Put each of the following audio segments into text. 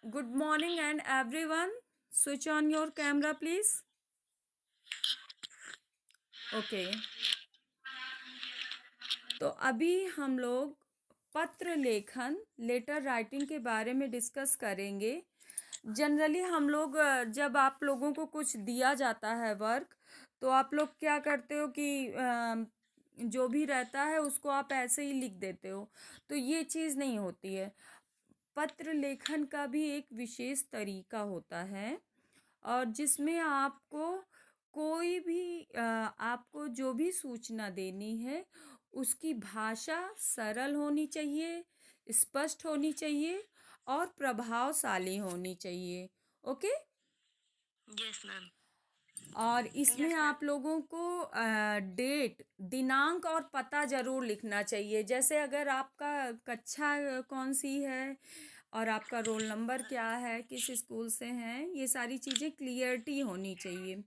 Good morning and everyone. Switch on your camera please. Okay तो अभी हम लोग पत्र लेखन लेटर राइटिंग के बारे में डिस्कस करेंगे। जनरली हम लोग जब आप लोगों को कुछ दिया जाता है वर्क, तो आप लोग क्या करते हो कि जो भी रहता है उसको आप ऐसे ही लिख देते हो। तो ये चीज़ नहीं होती है। पत्र लेखन का भी एक विशेष तरीका होता है, और जिसमें आपको कोई भी आपको जो भी सूचना देनी है, उसकी भाषा सरल होनी चाहिए, स्पष्ट होनी चाहिए और प्रभावशाली होनी चाहिए। ओके। Yes ma'am. और इसमें यस मैम। आप लोगों को डेट, दिनांक और पता ज़रूर लिखना चाहिए। जैसे अगर आपका कक्षा कौन सी है और आपका रोल नंबर क्या है, किस स्कूल से हैं, ये सारी चीज़ें क्लियरिटी होनी चाहिए।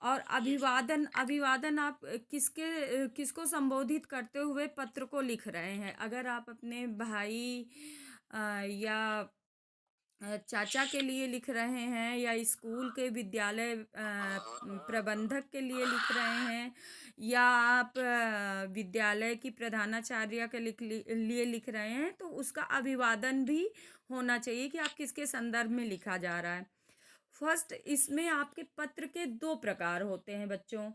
और यस मैम। अभिवादन अभिवादन आप किसको संबोधित करते हुए पत्र को लिख रहे हैं। अगर आप अपने भाई या चाचा के लिए लिख रहे हैं, या स्कूल के विद्यालय प्रबंधक के लिए लिख रहे हैं, या आप विद्यालय की प्रधानाचार्य के लिए लिख रहे हैं, तो उसका अभिवादन भी होना चाहिए कि आप किसके संदर्भ में लिखा जा रहा है। फर्स्ट, इसमें आपके पत्र के दो प्रकार होते हैं बच्चों।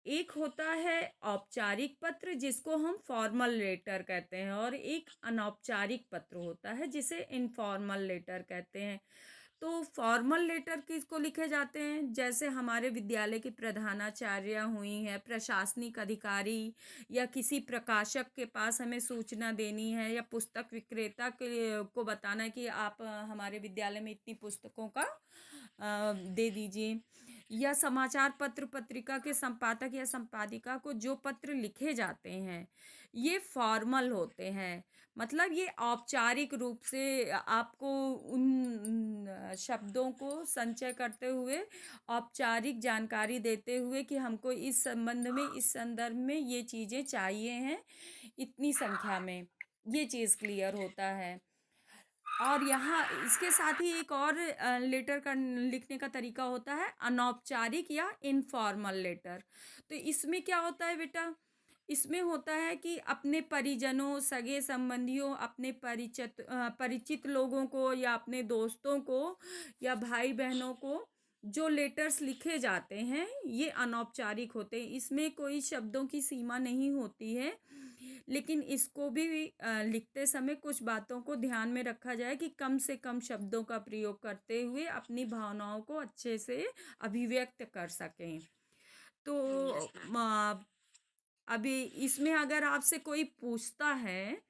एक होता है औपचारिक पत्र, जिसको हम फॉर्मल लेटर कहते हैं, और एक अनौपचारिक पत्र होता है जिसे इनफॉर्मल लेटर कहते हैं। तो फॉर्मल लेटर किसको लिखे जाते हैं? जैसे हमारे विद्यालय की प्रधानाचार्य हुई हैं, प्रशासनिक अधिकारी, या किसी प्रकाशक के पास हमें सूचना देनी है, या पुस्तक विक्रेता के को बताना है कि आप हमारे विद्यालय में इतनी पुस्तकों का दे दीजिए। या समाचार पत्र पत्रिका के संपादक या संपादिका को जो पत्र लिखे जाते हैं, ये फॉर्मल होते हैं। मतलब ये औपचारिक रूप से आपको उन शब्दों को संचय करते हुए, औपचारिक जानकारी देते हुए कि हमको इस संबंध में, इस संदर्भ में ये चीज़ें चाहिए हैं, इतनी संख्या में, ये चीज़ क्लियर होता है। और यहाँ इसके साथ ही एक और लेटर का लिखने का तरीका होता है, अनौपचारिक या इनफॉर्मल लेटर। तो इसमें क्या होता है बेटा? इसमें होता है कि अपने परिजनों, सगे संबंधियों, अपने परिचित लोगों को, या अपने दोस्तों को, या भाई बहनों को जो लेटर्स लिखे जाते हैं, ये अनौपचारिक होते हैं। इसमें कोई शब्दों की सीमा नहीं होती है, लेकिन इसको भी लिखते समय कुछ बातों को ध्यान में रखा जाए कि कम से कम शब्दों का प्रयोग करते हुए अपनी भावनाओं को अच्छे से अभिव्यक्त कर सकें। तो यस मैम। अभी इसमें अगर आपसे कोई पूछता है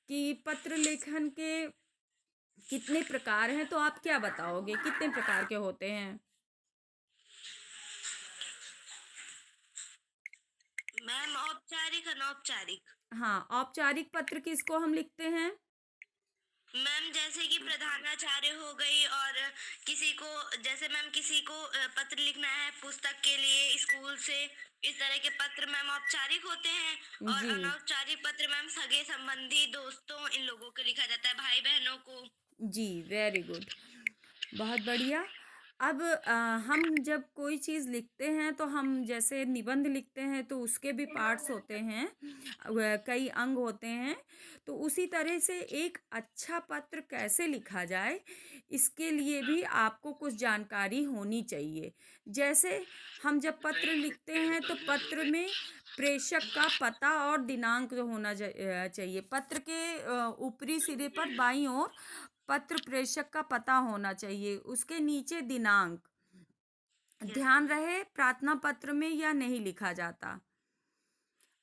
कि पत्र लेखन के कितने प्रकार हैं, तो आप क्या बताओगे, कितने प्रकार के होते हैं? मैम, औपचारिक अनौपचारिक। हाँ, औपचारिक पत्र किसको हम लिखते हैं? मैम, जैसे कि प्रधानाचार्य हो गई, और किसी को, जैसे मैम किसी को पत्र लिखना है पुस्तक के लिए स्कूल से, इस तरह के पत्र मैम औपचारिक होते हैं। और जी। अनौपचारिक पत्र मैम सगे संबंधी, दोस्तों, इन लोगों को लिखा जाता है, भाई बहनों को। जी, वेरी गुड। बहुत बढ़िया। अब हम जब कोई चीज़ लिखते हैं, तो हम जैसे निबंध लिखते हैं तो उसके भी पार्ट्स होते हैं, कई अंग होते हैं। तो उसी तरह से एक अच्छा पत्र कैसे लिखा जाए, इसके लिए भी आपको कुछ जानकारी होनी चाहिए। जैसे हम जब पत्र लिखते हैं, तो पत्र में प्रेषक का पता और दिनांक होना चाहिए। पत्र के ऊपरी सिरे पर बाईं ओर पत्र प्रेषक का पता होना चाहिए, उसके नीचे दिनांक। यस ध्यान मैम। रहे, प्रार्थना पत्र में यह नहीं लिखा जाता।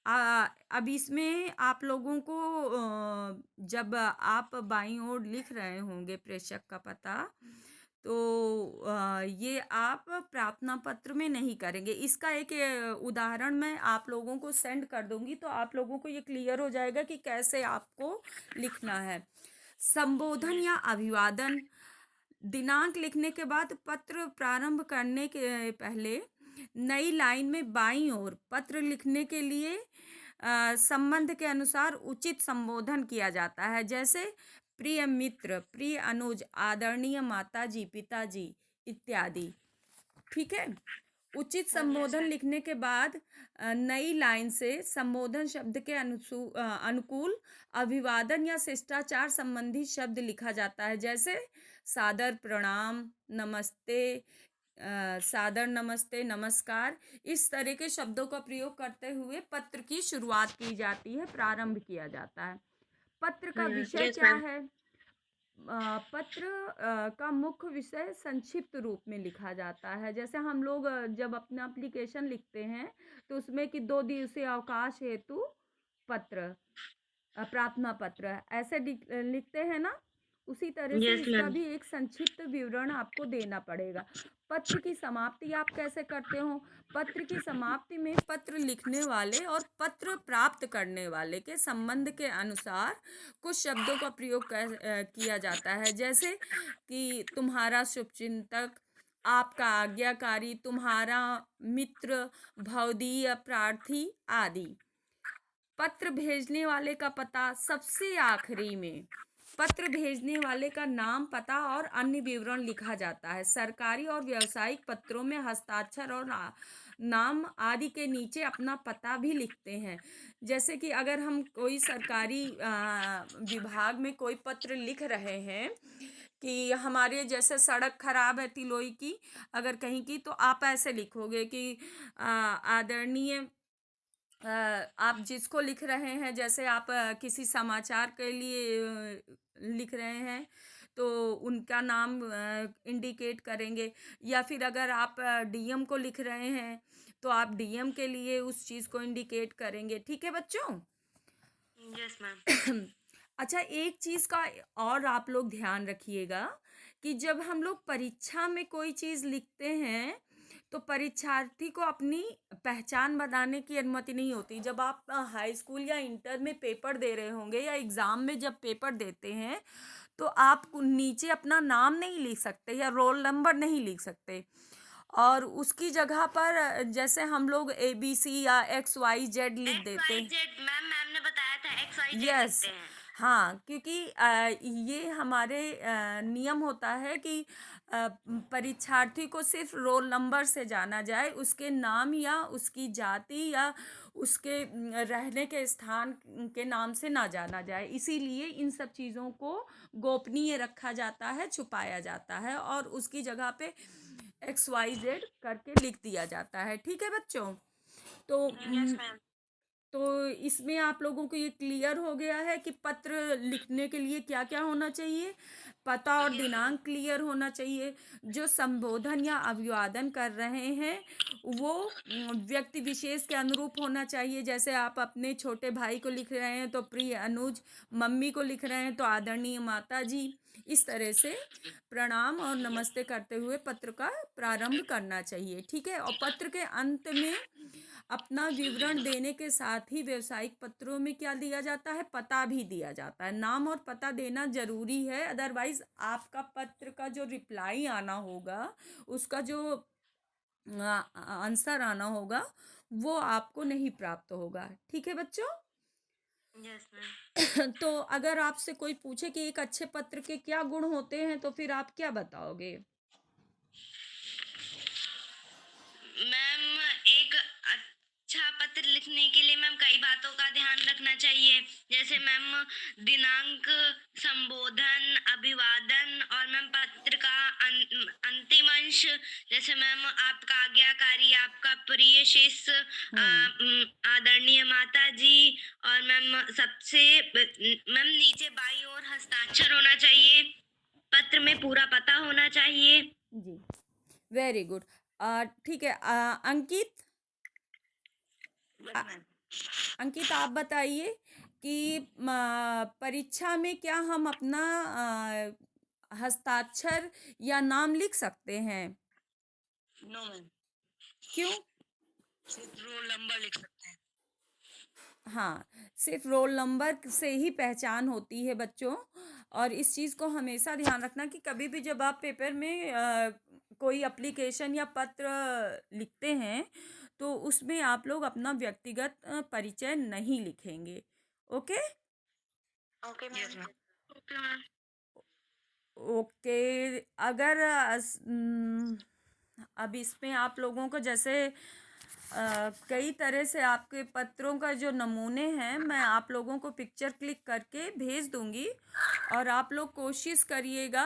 अब इसमें आप लोगों को जब आप बाईं ओर लिख रहे होंगे प्रेषक का पता, तो ये आप प्रार्थना पत्र में नहीं करेंगे। इसका एक उदाहरण मैं आप लोगों को सेंड कर दूंगी, तो आप लोगों को ये क्लियर हो जाएगा कि कैसे आपको लिखना है। संबोधन यस या अभिवादन, दिनांक लिखने के बाद पत्र प्रारंभ करने के पहले नई लाइन में बाईं ओर पत्र लिखने के लिए संबंध के अनुसार उचित संबोधन किया जाता है। जैसे प्रिय मित्र, प्रिय अनुज, आदरणीय माताजी, पिताजी इत्यादि। ठीक है। उचित संबोधन लिखने के बाद नई लाइन से संबोधन शब्द के अनुकूल अभिवादन या शिष्टाचार संबंधी शब्द लिखा जाता है, जैसे सादर प्रणाम, नमस्ते, सादर नमस्ते, नमस्कार। इस तरह के शब्दों का प्रयोग करते हुए पत्र की शुरुआत की जाती है, प्रारंभ किया जाता है। पत्र का विषय यस क्या मैम। है? पत्र का मुख्य विषय संक्षिप्त रूप में लिखा जाता है। जैसे हम लोग जब अपना एप्लीकेशन लिखते हैं तो उसमें कि 2 दिवसीय अवकाश हेतु पत्र, प्रार्थना पत्र ऐसे लिखते हैं ना, उसी तरह से यस इसका मैम। भी एक संक्षिप्त विवरण आपको देना पड़ेगा। पत्र की समाप्ति आप कैसे करते हो? पत्र की समाप्ति में पत्र लिखने वाले और पत्र प्राप्त करने वाले के संबंध के अनुसार कुछ शब्दों का प्रयोग किया जाता है, जैसे कि तुम्हारा शुभचिंतक, आपका आज्ञाकारी, तुम्हारा मित्र, भवदीय प्रार्थी आदि। पत्र भेजने वाले का पता सबसे आखिरी में। पत्र भेजने वाले का नाम, पता और अन्य विवरण लिखा जाता है। सरकारी और व्यावसायिक पत्रों में हस्ताक्षर और नाम आदि के नीचे अपना पता भी लिखते हैं। जैसे कि अगर हम कोई सरकारी विभाग में कोई पत्र लिख रहे हैं कि हमारे जैसे सड़क खराब है तिलोई की, अगर कहीं की, तो आप ऐसे लिखोगे कि आदरणीय, आप जिसको लिख रहे हैं, जैसे आप किसी समाचार के लिए लिख रहे हैं तो उनका नाम इंडिकेट करेंगे, या फिर अगर आप डीएम को लिख रहे हैं तो आप डीएम के लिए उस चीज़ को इंडिकेट करेंगे। ठीक है बच्चों? Yes ma'am. अच्छा, एक चीज़ का और आप लोग ध्यान रखिएगा कि जब हम लोग परीक्षा में कोई चीज़ लिखते हैं तो परीक्षार्थी को अपनी पहचान बताने की अनुमति नहीं होती। जब आप हाई स्कूल या इंटर में पेपर दे रहे होंगे या एग्ज़ाम में जब पेपर देते हैं तो आप नीचे अपना नाम नहीं लिख सकते या रोल नंबर नहीं लिख सकते, और उसकी जगह पर जैसे हम लोग ABC या XYZ लिख एक्स देते वाई हैं। जेड मैम, मैम ने बताया था XYZ यस। लिखते हैं। हाँ, क्योंकि ये हमारे नियम होता है कि परीक्षार्थी को सिर्फ रोल नंबर से जाना जाए, उसके नाम या उसकी जाति या उसके रहने के स्थान के नाम से ना जाना जाए। इसीलिए इन सब चीज़ों को गोपनीय रखा जाता है, छुपाया जाता है और उसकी जगह पे XYZ करके लिख दिया जाता है। ठीक है बच्चों? तो यस मैम। तो इसमें आप लोगों को ये क्लियर हो गया है कि पत्र लिखने के लिए क्या क्या होना चाहिए। पता और यस मैम। दिनांक क्लियर होना चाहिए। जो संबोधन या अभिवादन कर रहे हैं वो व्यक्ति विशेष के अनुरूप होना चाहिए। जैसे आप अपने छोटे भाई को लिख रहे हैं तो प्रिय अनुज, मम्मी को लिख रहे हैं तो आदरणीय माता जी। इस तरह से प्रणाम और नमस्ते करते हुए पत्र का प्रारंभ करना चाहिए। ठीक है। और पत्र के अंत में अपना विवरण देने के साथ ही व्यावसायिक पत्रों में क्या दिया जाता है? पता भी दिया जाता है। नाम और पता देना जरूरी है, अदरवाइज आपका पत्र का जो रिप्लाई आना होगा, उसका जो आंसर आना होगा, वो आपको नहीं प्राप्त होगा। ठीक है बच्चों? Yes ma'am. तो अगर आपसे कोई पूछे कि एक अच्छे पत्र के क्या गुण होते हैं तो फिर आप क्या बताओगे? मैम, एक अच्छा पत्र लिखने के लिए मैम कई बातों का ध्यान रखना चाहिए, जैसे मैम दिनांक, संबोधन, अभिवादन और मैम पत्र का अंतिम अंश, जैसे मैम आपका आज्ञाकारी, आपका प्रिय शिष्य, आदरणीय माता जी, और मैम सबसे मैम नीचे बाईं ओर हस्ताक्षर होना चाहिए। पत्र में पूरा पता होना चाहिए। जी, वेरी गुड। ठीक है। अंकित, अ, अंकित आप बताइए कि परीक्षा में क्या हम अपना हस्ताक्षर या नाम लिख सकते हैं? नो मैम, क्यों? सिर्फ रोल नंबर लिख सकते हैं। हाँ, सिर्फ रोल नंबर से ही पहचान होती है बच्चों। और इस चीज़ को हमेशा ध्यान रखना कि कभी भी जब आप पेपर में कोई एप्लीकेशन या पत्र लिखते हैं तो उसमें आप लोग अपना व्यक्तिगत परिचय नहीं लिखेंगे। Okay? Okay ma'am. Okay ma'am. Okay, अगर अब इसमें आप लोगों को जैसे कई तरह से आपके पत्रों का जो नमूने हैं, मैं आप लोगों को पिक्चर क्लिक करके भेज दूंगी, और आप लोग कोशिश करिएगा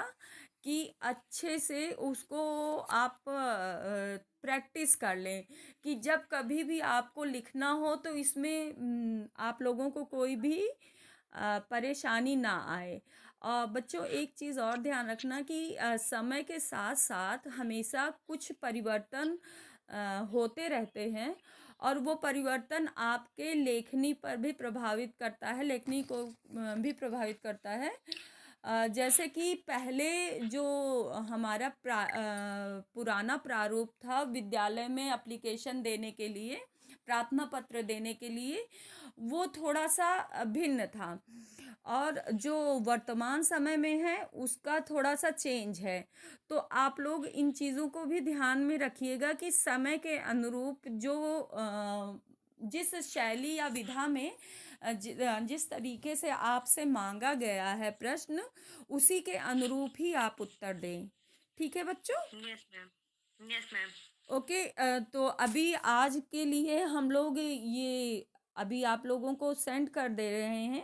कि अच्छे से उसको आप प्रैक्टिस कर लें, कि जब कभी भी आपको लिखना हो तो इसमें आप लोगों को कोई भी परेशानी ना आए। बच्चों, एक चीज़ और ध्यान रखना कि समय के साथ साथ हमेशा कुछ परिवर्तन होते रहते हैं, और वो परिवर्तन आपके लेखनी पर भी प्रभावित करता है, लेखनी को भी प्रभावित करता है। जैसे कि पहले जो हमारा पुराना प्रारूप था विद्यालय में एप्लीकेशन देने के लिए, प्रार्थना पत्र देने के लिए, वो थोड़ा सा भिन्न था, और जो वर्तमान समय में है उसका थोड़ा सा चेंज है। तो आप लोग इन चीज़ों को भी ध्यान में रखिएगा कि समय के अनुरूप जो जिस शैली या विधा में जिस तरीके से आपसे मांगा गया है प्रश्न, उसी के अनुरूप ही आप उत्तर दें। ठीक है बच्चों? Yes ma'am, yes ma'am. Okay, तो अभी आज के लिए हम लोग ये अभी आप लोगों को सेंड कर दे रहे हैं।